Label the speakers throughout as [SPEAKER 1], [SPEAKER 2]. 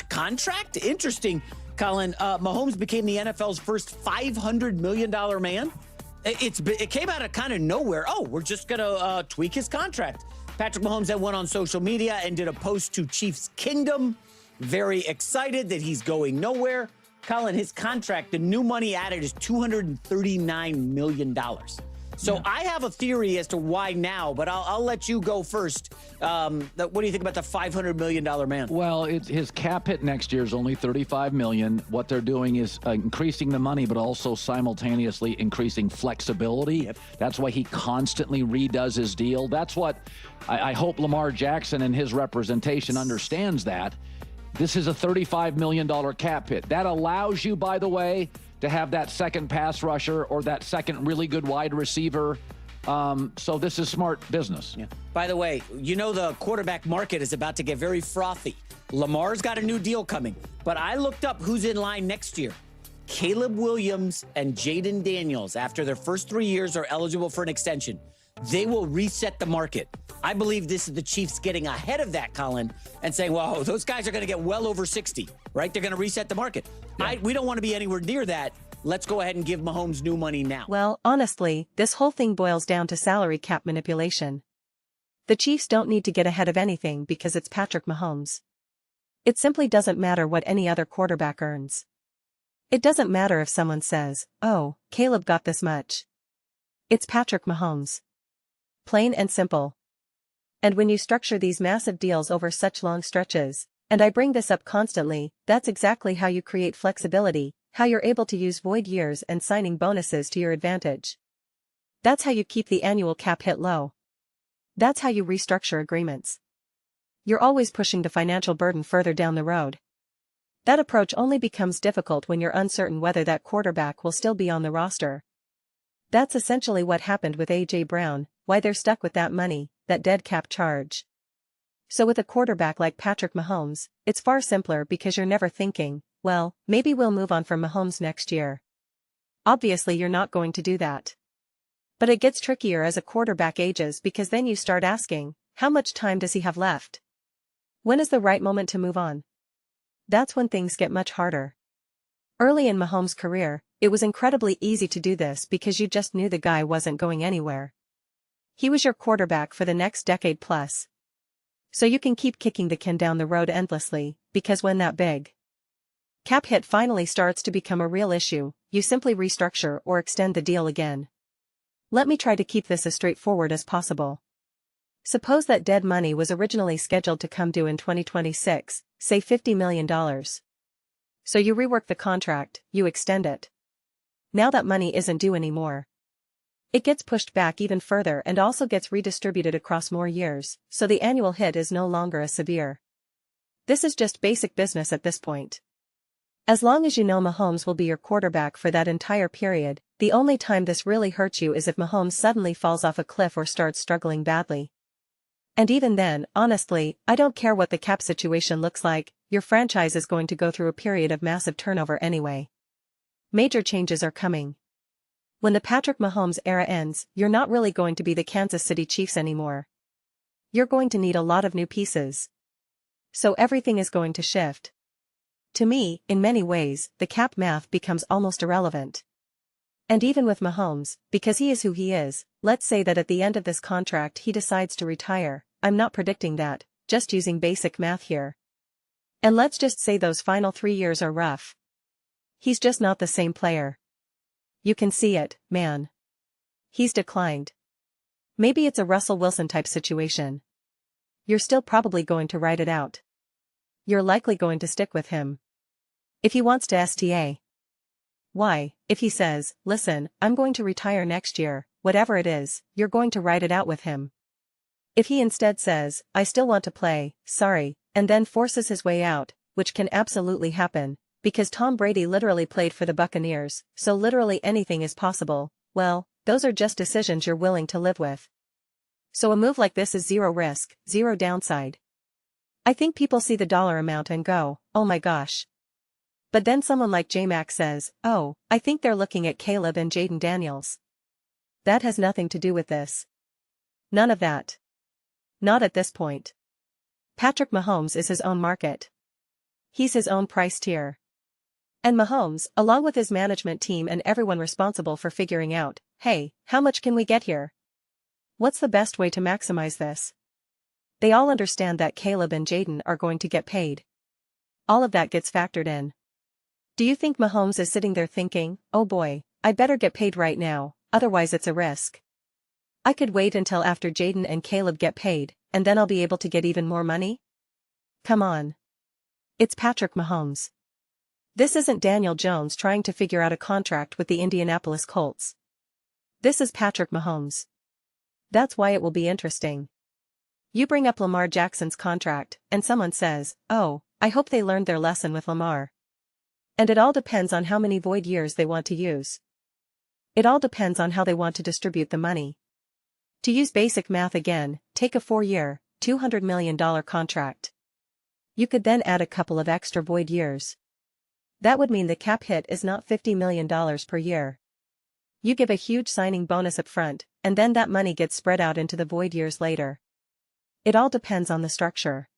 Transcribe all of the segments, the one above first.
[SPEAKER 1] contract? Interesting, Colin. Mahomes became the NFL's first $500 million man. It came out of kind of nowhere. Oh, we're just going to tweak his contract. Patrick Mahomes then went on social media and did a post to Chiefs Kingdom. Very excited that he's going nowhere. Colin, his contract, the new money added is $239 million. So I have a theory as to why now, but I'll let you go first. What do you think about the $500 million man?
[SPEAKER 2] Well, his cap hit next year is only $35 million. What they're doing is increasing the money, but also simultaneously increasing flexibility.
[SPEAKER 1] Yep.
[SPEAKER 2] That's why he constantly redoes his deal. That's what I hope Lamar Jackson and his representation understands that. This is a $35 million cap hit. That allows you, by the way, to have that second pass rusher or that second really good wide receiver. So this is smart business.
[SPEAKER 1] Yeah. By the way, you know the quarterback market is about to get very frothy. Lamar's got a new deal coming, but I looked up who's in line next year. Caleb Williams and Jaden Daniels, after their first 3 years, are eligible for an extension. They will reset the market. I believe this is the Chiefs getting ahead of that, Colin, and saying, well, those guys are going to get well over 60, right? They're going to reset the market. Yeah. We don't want to be anywhere near that. Let's go ahead and give Mahomes new money now.
[SPEAKER 3] Well, honestly, this whole thing boils down to salary cap manipulation. The Chiefs don't need to get ahead of anything because it's Patrick Mahomes. It simply doesn't matter what any other quarterback earns. It doesn't matter if someone says, oh, Caleb got this much. It's Patrick Mahomes. Plain and simple. And when you structure these massive deals over such long stretches, and I bring this up constantly, that's exactly how you create flexibility, how you're able to use void years and signing bonuses to your advantage. That's how you keep the annual cap hit low. That's how you restructure agreements. You're always pushing the financial burden further down the road. That approach only becomes difficult when you're uncertain whether that quarterback will still be on the roster. That's essentially what happened with A.J. Brown, why they're stuck with that money, that dead cap charge. So with a quarterback like Patrick Mahomes, it's far simpler because you're never thinking, well, maybe we'll move on from Mahomes next year. Obviously you're not going to do that. But it gets trickier as a quarterback ages because then you start asking, how much time does he have left? When is the right moment to move on? That's when things get much harder. Early in Mahomes' career, it was incredibly easy to do this because you just knew the guy wasn't going anywhere. He was your quarterback for the next decade plus. So you can keep kicking the can down the road endlessly, because when that big cap hit finally starts to become a real issue, you simply restructure or extend the deal again. Let me try to keep this as straightforward as possible. Suppose that dead money was originally scheduled to come due in 2026, say $50 million. So you rework the contract, you extend it. Now that money isn't due anymore. It gets pushed back even further and also gets redistributed across more years, so the annual hit is no longer as severe. This is just basic business at this point. As long as you know Mahomes will be your quarterback for that entire period, the only time this really hurts you is if Mahomes suddenly falls off a cliff or starts struggling badly. And even then, honestly, I don't care what the cap situation looks like, your franchise is going to go through a period of massive turnover anyway. Major changes are coming. When the Patrick Mahomes era ends, you're not really going to be the Kansas City Chiefs anymore. You're going to need a lot of new pieces. So everything is going to shift. To me, in many ways, the cap math becomes almost irrelevant. And even with Mahomes, because he is who he is, let's say that at the end of this contract he decides to retire, I'm not predicting that, just using basic math here. And let's just say those final 3 years are rough. He's just not the same player. You can see it, man. He's declined. Maybe it's a Russell Wilson type situation. You're still probably going to ride it out. You're likely going to stick with him. If he wants to STA. Why, if he says, listen, I'm going to retire next year, whatever it is, you're going to ride it out with him. If he instead says, I still want to play, sorry, and then forces his way out, which can absolutely happen, because Tom Brady literally played for the Buccaneers, so literally anything is possible, well, those are just decisions you're willing to live with. So a move like this is zero risk, zero downside. I think people see the dollar amount and go, oh my gosh. But then someone like J-Mac says, oh, I think they're looking at Caleb and Jaden Daniels. That has nothing to do with this. None of that. Not at this point. Patrick Mahomes is his own market. he's his own price tier. And Mahomes, along with his management team and everyone responsible for figuring out, hey, how much can we get here? What's the best way to maximize this? They all understand that Caleb and Jaden are going to get paid. All of that gets factored in. Do you think Mahomes is sitting there thinking, oh boy, I better get paid right now, otherwise it's a risk. I could wait until after Jaden and Caleb get paid, and then I'll be able to get even more money? Come on. It's Patrick Mahomes. This isn't Daniel Jones trying to figure out a contract with the Indianapolis Colts. This is Patrick Mahomes. That's why it will be interesting. You bring up Lamar Jackson's contract, and someone says, oh, I hope they learned their lesson with Lamar. And it all depends on how many void years they want to use. It all depends on how they want to distribute the money. To use basic math again, take a 4-year, $200 million contract. You could then add a couple of extra void years. That would mean the cap hit is not $50 million per year. You give a huge signing bonus up front, and then that money gets spread out into the void years later. It all depends on the structure.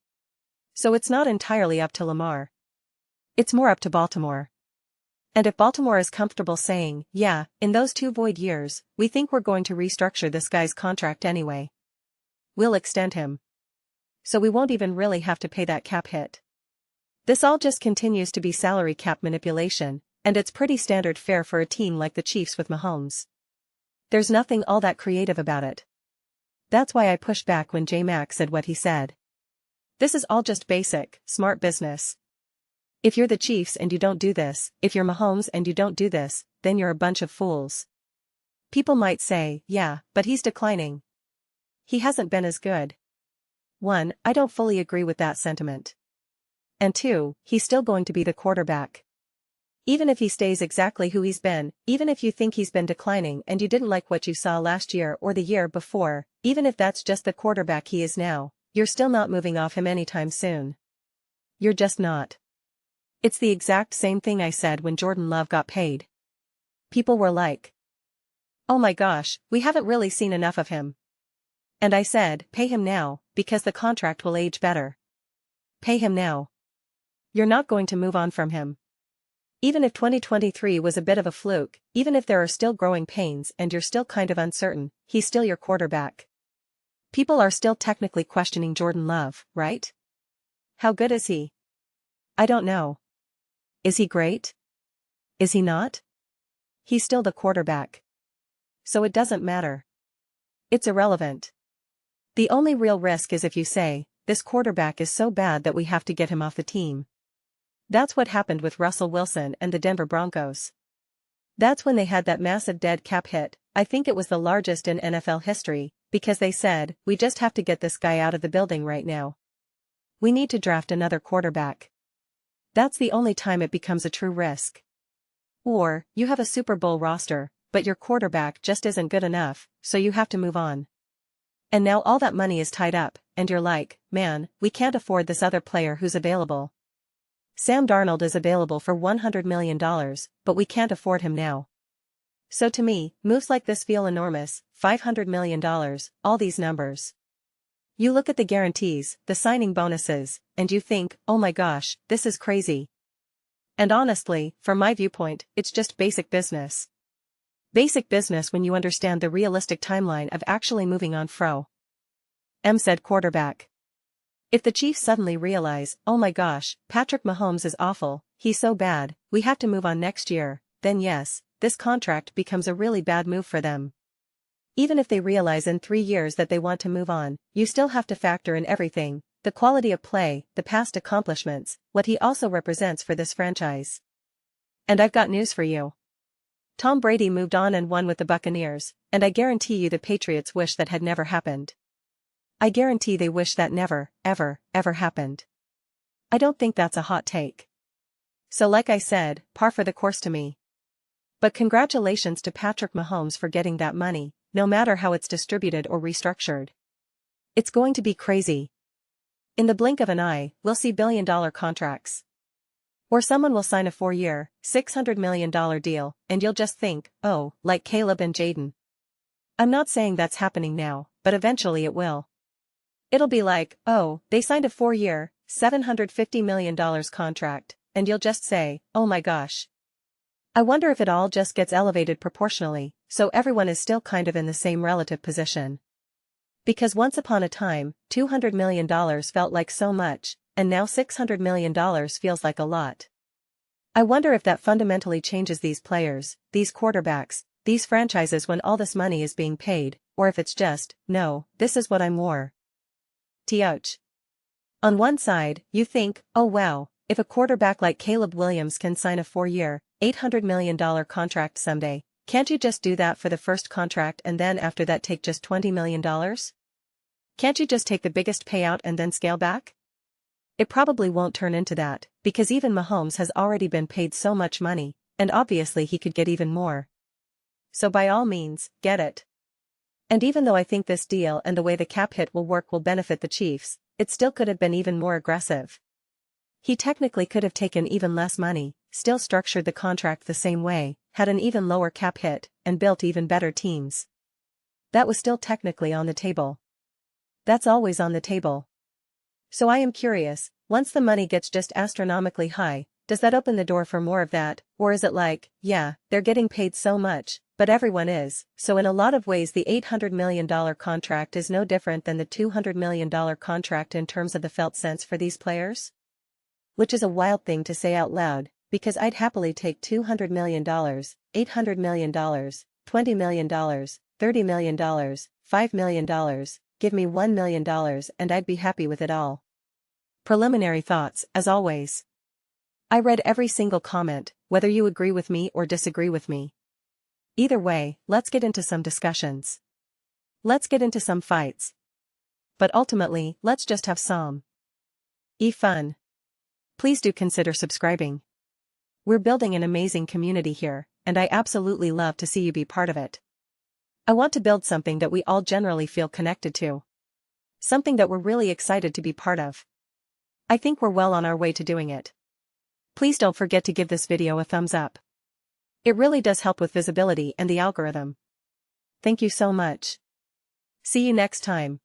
[SPEAKER 3] So it's not entirely up to Lamar. It's more up to Baltimore. And if Baltimore is comfortable saying, yeah, in those 2 void years, we think we're going to restructure this guy's contract anyway. We'll extend him. So we won't even really have to pay that cap hit. This all just continues to be salary cap manipulation, and it's pretty standard fare for a team like the Chiefs with Mahomes. There's nothing all that creative about it. That's why I pushed back when J-Mac said what he said. This is all just basic, smart business. If you're the Chiefs and you don't do this, if you're Mahomes and you don't do this, then you're a bunch of fools. People might say, yeah, but he's declining. He hasn't been as good. 1, I don't fully agree with that sentiment. And 2, he's still going to be the quarterback. Even if he stays exactly who he's been, even if you think he's been declining and you didn't like what you saw last year or the year before, even if that's just the quarterback he is now, you're still not moving off him anytime soon. You're just not. It's the exact same thing I said when Jordan Love got paid. People were like, oh my gosh, we haven't really seen enough of him. And I said, pay him now, because the contract will age better. Pay him now. You're not going to move on from him. Even if 2023 was a bit of a fluke, even if there are still growing pains and you're still kind of uncertain, he's still your quarterback. People are still technically questioning Jordan Love, right? How good is he? I don't know. Is he great? Is he not? He's still the quarterback. So it doesn't matter. It's irrelevant. The only real risk is if you say, this quarterback is so bad that we have to get him off the team. That's what happened with Russell Wilson and the Denver Broncos. That's when they had that massive dead cap hit. I think it was the largest in NFL history, because they said, we just have to get this guy out of the building right now. We need to draft another quarterback. That's the only time it becomes a true risk. Or, you have a Super Bowl roster, but your quarterback just isn't good enough, so you have to move on. And now all that money is tied up, and you're like, man, we can't afford this other player who's available. Sam Darnold is available for $100 million, but we can't afford him now. So to me, moves like this feel enormous, $500 million, all these numbers. You look at the guarantees, the signing bonuses, and you think, oh my gosh, this is crazy. And honestly, from my viewpoint, it's just basic business. Basic business when you understand the realistic timeline of actually moving on said quarterback. If the Chiefs suddenly realize, oh my gosh, Patrick Mahomes is awful, he's so bad, we have to move on next year, then yes, this contract becomes a really bad move for them. Even if they realize in 3 years that they want to move on, you still have to factor in everything, the quality of play, the past accomplishments, what he also represents for this franchise. And I've got news for you. Tom Brady moved on and won with the Buccaneers, and I guarantee you the Patriots wish that had never happened. I guarantee they wish that never, ever, ever happened. I don't think that's a hot take. So like I said, par for the course to me. But congratulations to Patrick Mahomes for getting that money, no matter how it's distributed or restructured. It's going to be crazy. In the blink of an eye, we'll see billion-dollar contracts. Or someone will sign a 4-year, $600 million deal, and you'll just think, oh, like Caleb and Jaden. I'm not saying that's happening now, but eventually it will. It'll be like, oh, they signed a 4-year, $750 million contract, and you'll just say, oh my gosh. I wonder if it all just gets elevated proportionally, so everyone is still kind of in the same relative position. Because once upon a time, $200 million felt like so much, and now $600 million feels like a lot. I wonder if that fundamentally changes these players, these quarterbacks, these franchises when all this money is being paid, or if it's just, no, this is what I'm more. Tioch. On one side, you think, oh wow, if a quarterback like Caleb Williams can sign a 4-year, $800 million contract someday, can't you just do that for the first contract and then after that take just $20 million? Can't you just take the biggest payout and then scale back? It probably won't turn into that, because even Mahomes has already been paid so much money, and obviously he could get even more. So by all means, get it. And even though I think this deal and the way the cap hit will work will benefit the Chiefs, it still could have been even more aggressive. He technically could have taken even less money, still structured the contract the same way, had an even lower cap hit, and built even better teams. That was still technically on the table. That's always on the table. So I am curious, once the money gets just astronomically high, does that open the door for more of that, or is it like, yeah, they're getting paid so much, but everyone is, so in a lot of ways the $800 million contract is no different than the $200 million contract in terms of the felt sense for these players? Which is a wild thing to say out loud, because I'd happily take $200 million, $800 million, $20 million, $30 million, $5 million, give me $1 million and I'd be happy with it all. Preliminary thoughts, as always. I read every single comment, whether you agree with me or disagree with me. Either way, let's get into some discussions. Let's get into some fights. But ultimately, let's just have some fun. Please do consider subscribing. We're building an amazing community here, and I absolutely love to see you be part of it. I want to build something that we all generally feel connected to. Something that we're really excited to be part of. I think we're well on our way to doing it. Please don't forget to give this video a thumbs up. It really does help with visibility and the algorithm. Thank you so much. See you next time.